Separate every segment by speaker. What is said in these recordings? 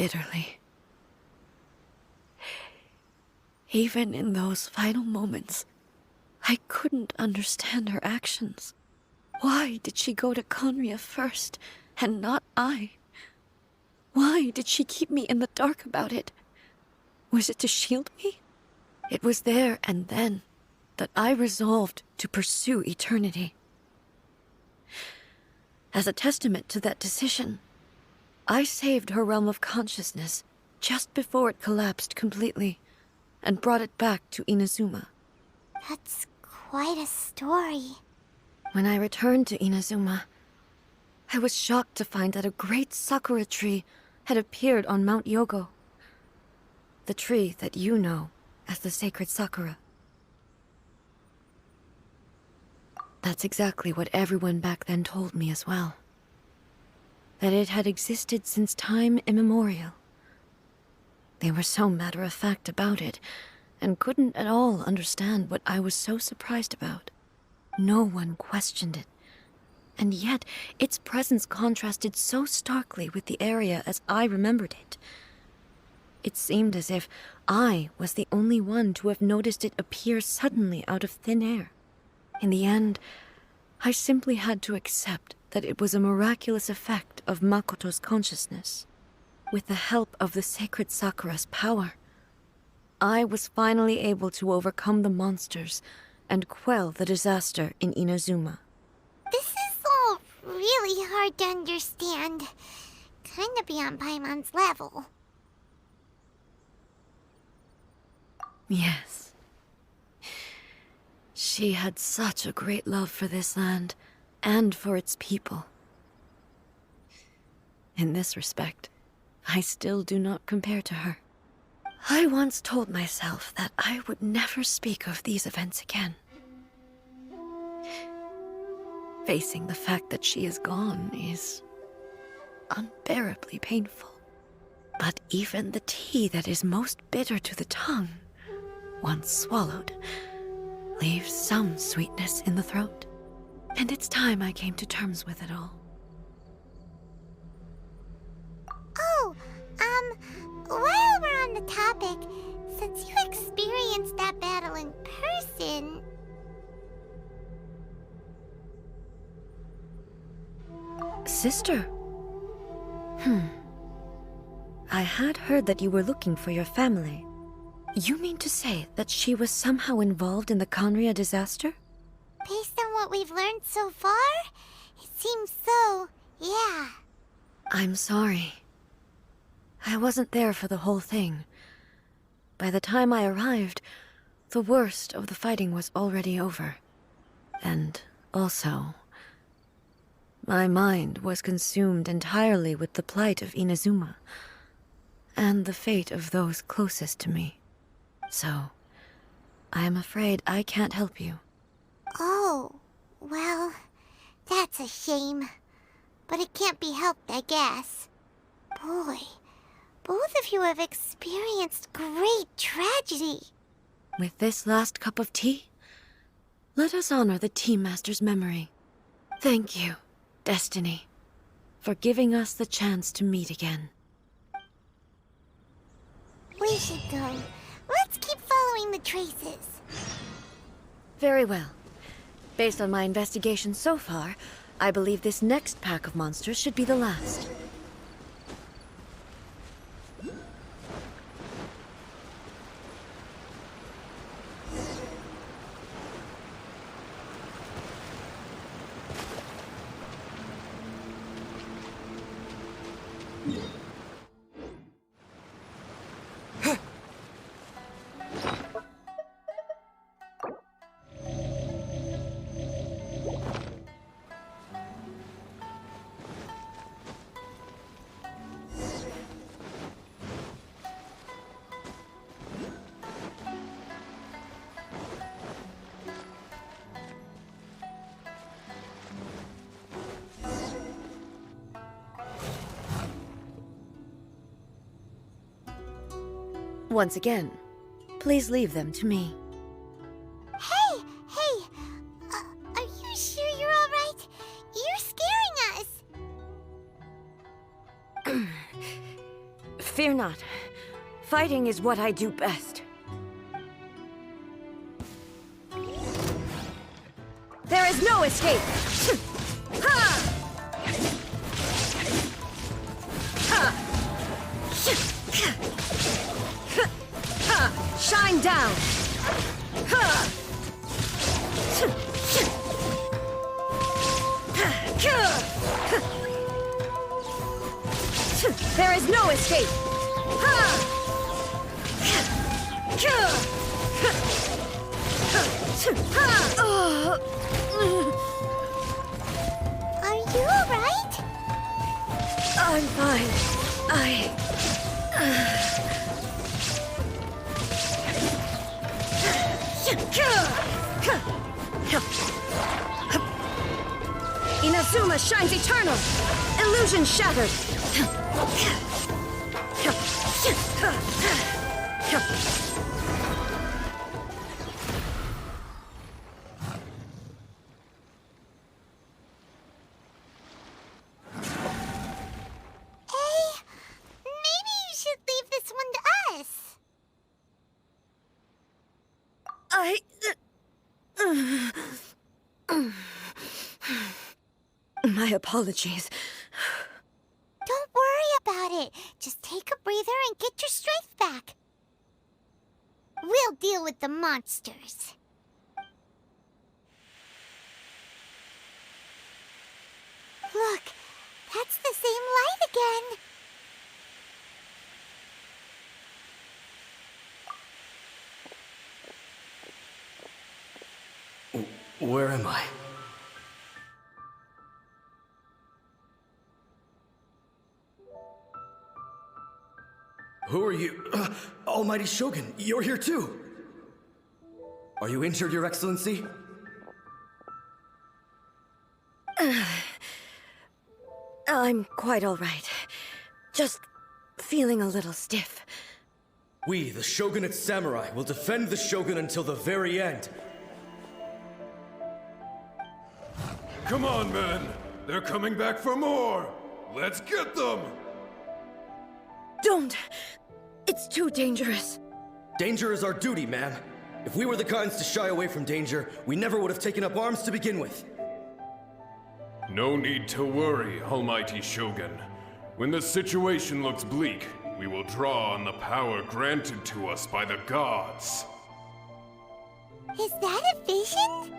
Speaker 1: bitterly. Even in those final moments, I couldn't understand her actions. Why did she go to Conria first, and not I? Why did she keep me in the dark about it? Was it to shield me? It was there and then that I resolved to pursue eternity. As a testament to that decision, I saved her realm of consciousness just before it collapsed completely, and brought it back to Inazuma.
Speaker 2: That's quite a story.
Speaker 1: When I returned to Inazuma, I was shocked to find that a great sakura tree had appeared on Mount Yogo. The tree that you know as the sacred sakura. That's exactly what everyone back then told me as well. That it had existed since time immemorial. They were so matter-of-fact about it, and couldn't at all understand what I was so surprised about. No one questioned it, and yet its presence contrasted so starkly with the area as I remembered it. It seemed as if I was the only one to have noticed it appear suddenly out of thin air. In the end, I simply had to accept that it was a miraculous effect of Makoto's consciousness. With the help of the sacred Sakura's power, I was finally able to overcome the monsters and quell the disaster in Inazuma.
Speaker 2: This is all really hard to understand. Kinda beyond Paimon's level.
Speaker 1: Yes. She had such a great love for this land, and for its people. In this respect, I still do not compare to her. I once told myself that I would never speak of these events again. Facing the fact that she is gone is unbearably painful. But even the tea that is most bitter to the tongue, once swallowed, leaves some sweetness in the throat. And it's time I came to terms with it all.
Speaker 2: Oh, while we're on the topic, since you experienced that battle in person...
Speaker 1: Sister? I had heard that you were looking for your family. You mean to say that she was somehow involved in the Conria disaster?
Speaker 2: Based on what we've learned so far, it seems so, yeah.
Speaker 1: I'm sorry. I wasn't there for the whole thing. By the time I arrived, the worst of the fighting was already over. And also, my mind was consumed entirely with the plight of Inazuma, and the fate of those closest to me. So, I am afraid I can't help you.
Speaker 2: Oh, well, that's a shame. But it can't be helped, I guess. Boy, both of you have experienced great tragedy.
Speaker 1: With this last cup of tea, let us honor the Tea Master's memory. Thank you, Destiny, for giving us the chance to meet again.
Speaker 2: We should go. Let's keep following the traces.
Speaker 1: Very well. Based on my investigation so far, I believe this next pack of monsters should be the last. Once again, please leave them to me.
Speaker 2: Hey! Are you sure you're all right? You're scaring us!
Speaker 1: Fear not. Fighting is what I do best. There is no escape! Ha! Ha! Ha! Shine down! Ha! There is no escape!
Speaker 2: Are you alright?
Speaker 1: I'm fine. Inazuma shines eternal! Illusion shattered!
Speaker 2: Maybe you should leave this one to us.
Speaker 1: My apologies.
Speaker 2: Don't worry about it. Just take a breather and get your strength back. We'll deal with the monsters. Look, that's the same light again.
Speaker 3: Where am I? Who are you? Almighty Shogun, you're here too! Are you injured, Your Excellency?
Speaker 1: I'm quite all right. Just feeling a little stiff.
Speaker 3: We, the Shogunate Samurai, will defend the Shogun until the very end.
Speaker 4: Come on, men! They're coming back for more! Let's get them!
Speaker 1: Don't! It's too dangerous.
Speaker 3: Danger is our duty, ma'am. If we were the kinds to shy away from danger, we never would have taken up arms to begin with.
Speaker 4: No need to worry, Almighty Shogun. When the situation looks bleak, we will draw on the power granted to us by the gods.
Speaker 2: Is that a vision?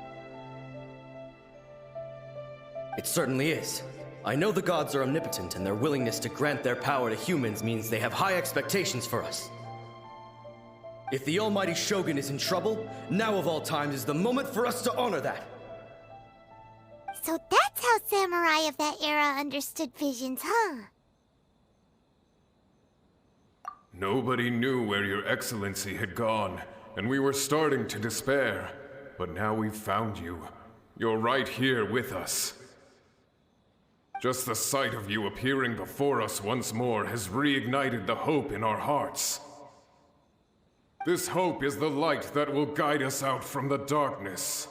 Speaker 3: It certainly is. I know the gods are omnipotent, and their willingness to grant their power to humans means they have high expectations for us. If the Almighty Shogun is in trouble, now of all times is the moment for us to honor that.
Speaker 2: So that's how samurai of that era understood visions, huh?
Speaker 4: Nobody knew where Your Excellency had gone, and we were starting to despair. But now we've found you. You're right here with us. Just the sight of you appearing before us once more has reignited the hope in our hearts. This hope is the light that will guide us out from the darkness.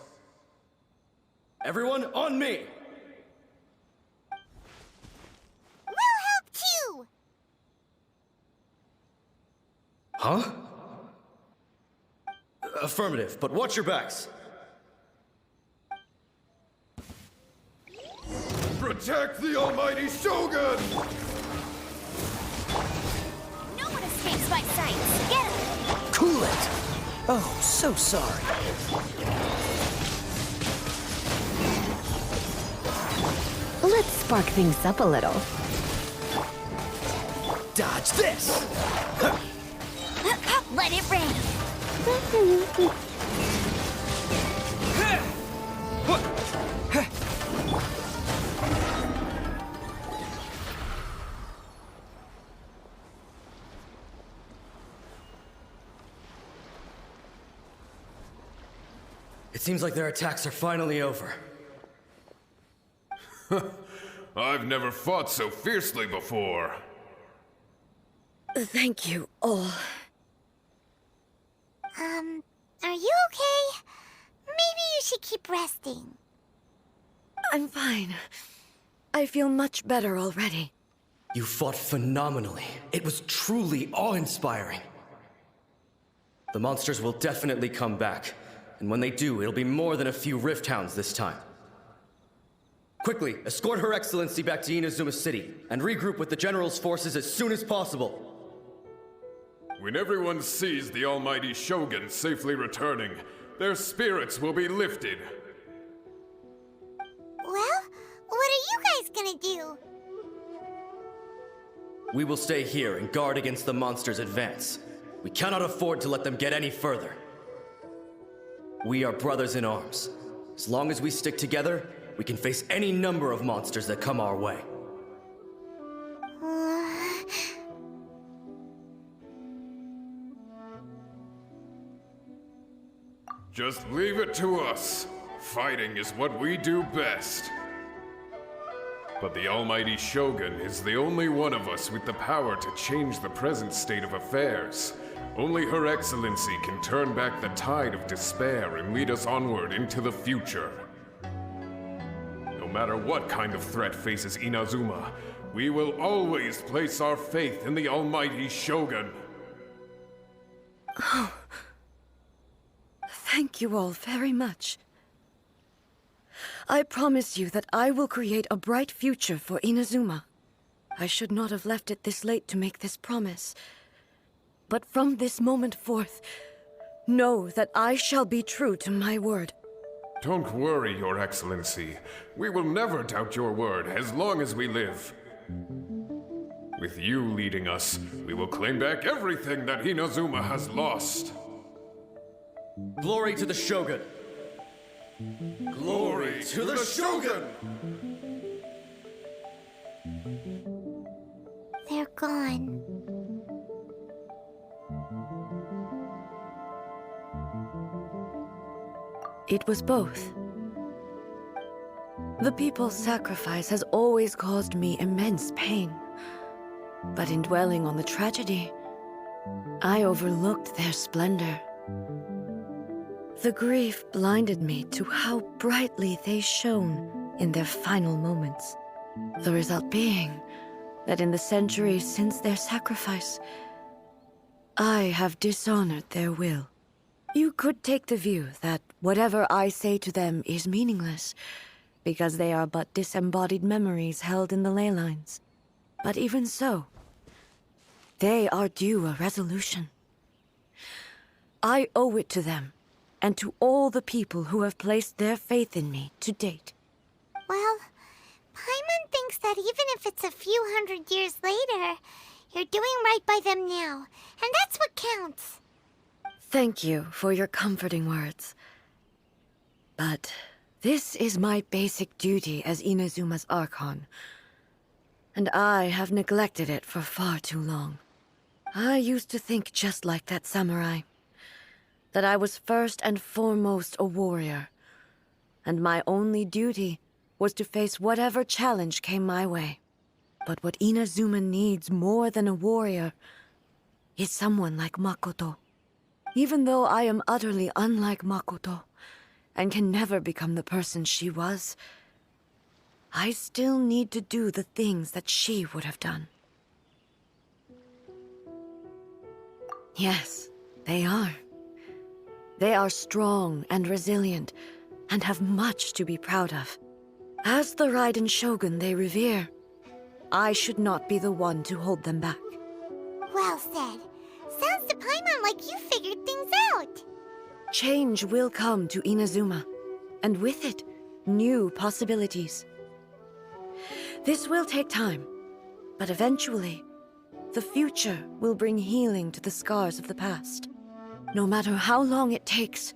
Speaker 3: Everyone, on me!
Speaker 2: We'll help too!
Speaker 3: Huh? Affirmative, but watch your backs.
Speaker 4: Protect the Almighty Shogun!
Speaker 2: No one escapes my sight. Get him!
Speaker 5: Cool it! Oh, so sorry.
Speaker 1: Let's spark things up a little.
Speaker 5: Dodge this!
Speaker 2: Let it rain.
Speaker 3: It seems like their attacks are finally over.
Speaker 4: I've never fought so fiercely before.
Speaker 1: Thank you all.
Speaker 2: Are you okay? Maybe you should keep resting.
Speaker 1: I'm fine. I feel much better already.
Speaker 3: You fought phenomenally. It was truly awe-inspiring. The monsters will definitely come back, and when they do, it'll be more than a few Rift Hounds this time. Quickly, escort Her Excellency back to Inazuma City, and regroup with the General's forces as soon as possible.
Speaker 4: When everyone sees the almighty Shogun safely returning, their spirits will be lifted.
Speaker 2: Well, what are you guys gonna do?
Speaker 3: We will stay here and guard against the monsters' advance. We cannot afford to let them get any further. We are brothers in arms. As long as we stick together, we can face any number of monsters that come our way.
Speaker 4: Just leave it to us. Fighting is what we do best. But the almighty Shogun is the only one of us with the power to change the present state of affairs. Only Her Excellency can turn back the tide of despair and lead us onward into the future. No matter what kind of threat faces Inazuma, we will always place our faith in the almighty Shogun.
Speaker 1: Oh. Thank you all very much. I promise you that I will create a bright future for Inazuma. I should not have left it this late to make this promise. But from this moment forth, know that I shall be true to my word.
Speaker 4: Don't worry, Your Excellency. We will never doubt your word as long as we live. With you leading us, we will claim back everything that Inazuma has lost.
Speaker 3: Glory to the Shogun! Glory to the Shogun!
Speaker 2: They're gone.
Speaker 1: It was both. The people's sacrifice has always caused me immense pain. But in dwelling on the tragedy, I overlooked their splendor. The grief blinded me to how brightly they shone in their final moments. The result being that in the centuries since their sacrifice, I have dishonored their will. You could take the view that whatever I say to them is meaningless, because they are but disembodied memories held in the ley lines. But even so, they are due a resolution. I owe it to them, and to all the people who have placed their faith in me to date.
Speaker 2: Well, Paimon thinks that even if it's a few hundred years later, you're doing right by them now, and that's what counts.
Speaker 1: Thank you for your comforting words. But this is my basic duty as Inazuma's Archon, and I have neglected it for far too long. I used to think just like that samurai, that I was first and foremost a warrior, and my only duty was to face whatever challenge came my way. But what Inazuma needs more than a warrior is someone like Makoto. Even though I am utterly unlike Makoto, and can never become the person she was, I still need to do the things that she would have done. Yes, they are. They are strong and resilient, and have much to be proud of. As the Raiden Shogun they revere, I should not be the one to hold them back.
Speaker 2: Well said. Sounds to Paimon like you figured things out.
Speaker 1: Change will come to Inazuma, and with it, new possibilities. This will take time, but eventually, the future will bring healing to the scars of the past. No matter how long it takes,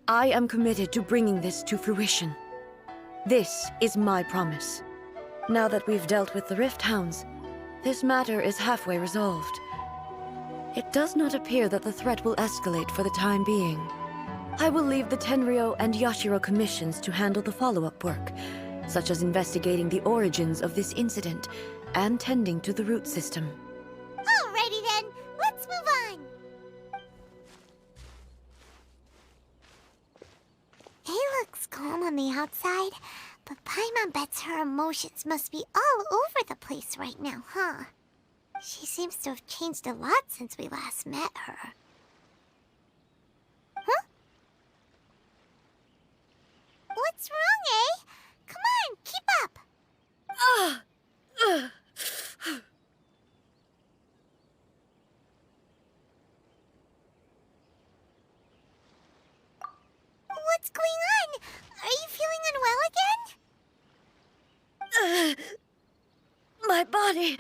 Speaker 1: I am committed to bringing this to fruition. This is my promise. Now that we've dealt with the Rift Hounds, this matter is halfway resolved. It does not appear that the threat will escalate for the time being. I will leave the Tenryo and Yashiro commissions to handle the follow-up work, such as investigating the origins of this incident and tending to the root system.
Speaker 2: Alrighty then, let's move on. He looks calm on the outside, But Paimon bets her emotions must be all over the place right now, huh? She seems to have changed a lot since we last met her. Huh? What's wrong, eh? Come on, keep up! What's going on? Are you feeling unwell again?
Speaker 1: My body...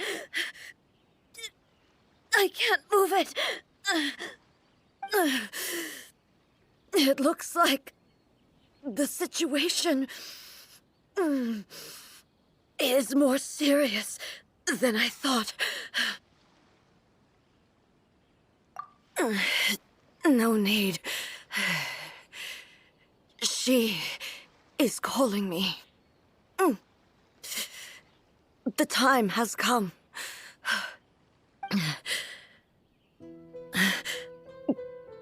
Speaker 1: I can't move it. It looks like the situation is more serious than I thought. No need. She is calling me. The time has come.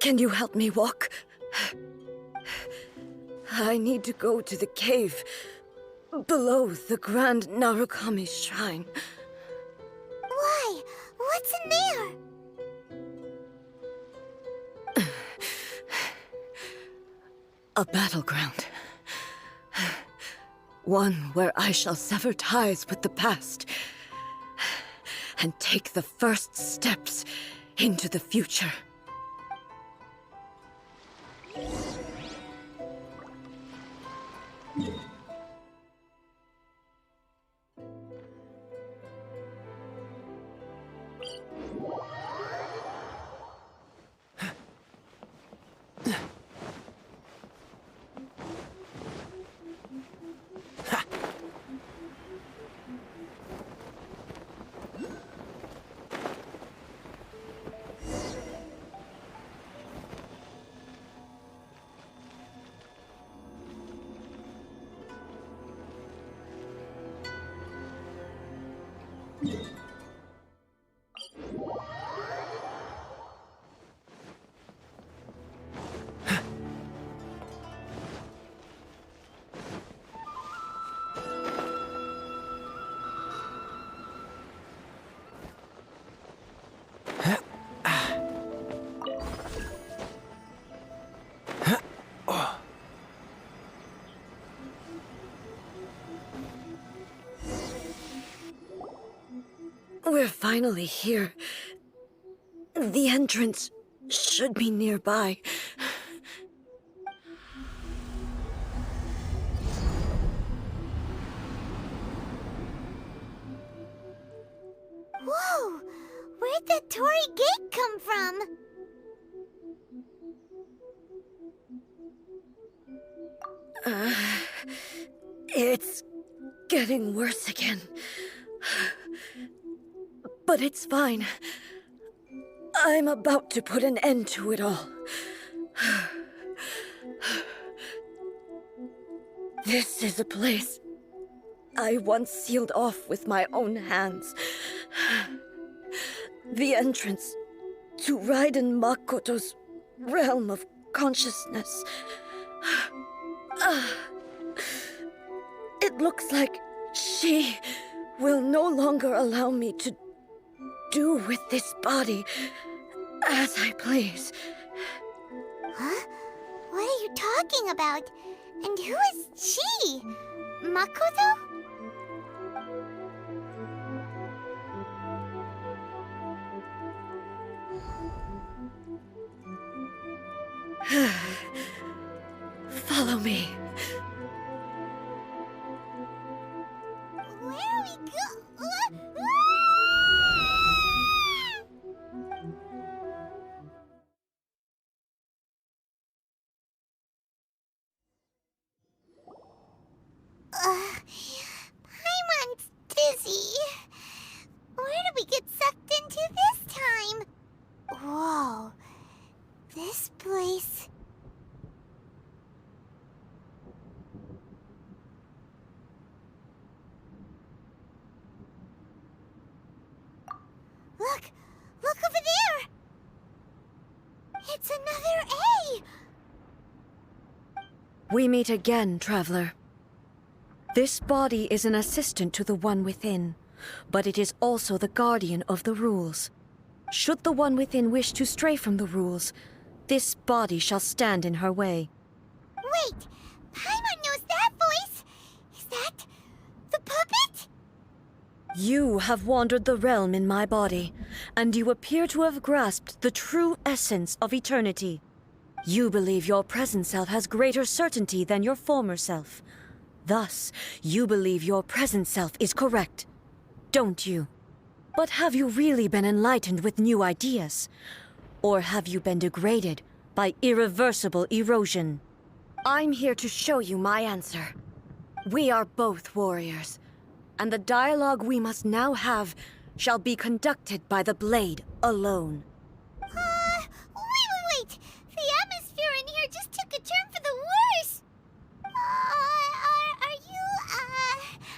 Speaker 1: Can you help me walk? I need to go to the cave below the Grand Narukami Shrine.
Speaker 2: Why? What's in there?
Speaker 1: A battleground. One where I shall sever ties with the past and take the first steps into the future. We're finally here. The entrance should be nearby.
Speaker 2: Whoa! Where'd that Torii gate come from?
Speaker 1: It's getting worse again. But it's fine. I'm about to put an end to it all. This is a place I once sealed off with my own hands. The entrance to Raiden Makoto's realm of consciousness. It looks like she will no longer allow me to do with this body as I please.
Speaker 2: Huh? What are you talking about? And who is she? Makoto?
Speaker 1: Follow me.
Speaker 2: Where are we go? Paimon's dizzy. Where did we get sucked into this time? Whoa. This place... Look! Look over there! It's another A!
Speaker 1: We meet again, traveler. This body is an assistant to the one within, but it is also the guardian of the rules. Should the one within wish to stray from the rules, this body shall stand in her way.
Speaker 2: Wait! Paimon knows that voice! Is that the puppet?
Speaker 1: You have wandered the realm in my body, and you appear to have grasped the true essence of eternity. You believe your present self has greater certainty than your former self. Thus, you believe your present self is correct, don't you? But have you really been enlightened with new ideas? Or have you been degraded by irreversible erosion? I'm here to show you my answer. We are both warriors, and the dialogue we must now have shall be conducted by the blade alone.
Speaker 2: Wait! The atmosphere in here just took a turn for the worse!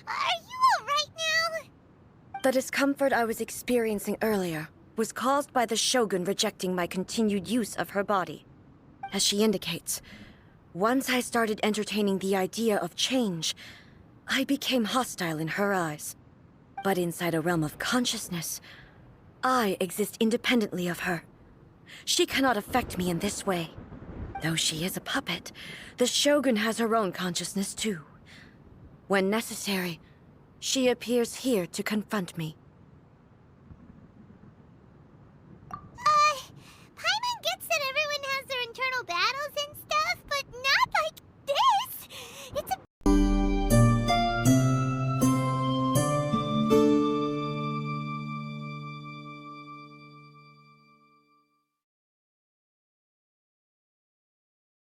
Speaker 2: Are you alright now?
Speaker 1: The discomfort I was experiencing earlier was caused by the Shogun rejecting my continued use of her body. As she indicates, once I started entertaining the idea of change, I became hostile in her eyes. But inside a realm of consciousness, I exist independently of her. She cannot affect me in this way. Though she is a puppet, the Shogun has her own consciousness too. When necessary, she appears here to confront me.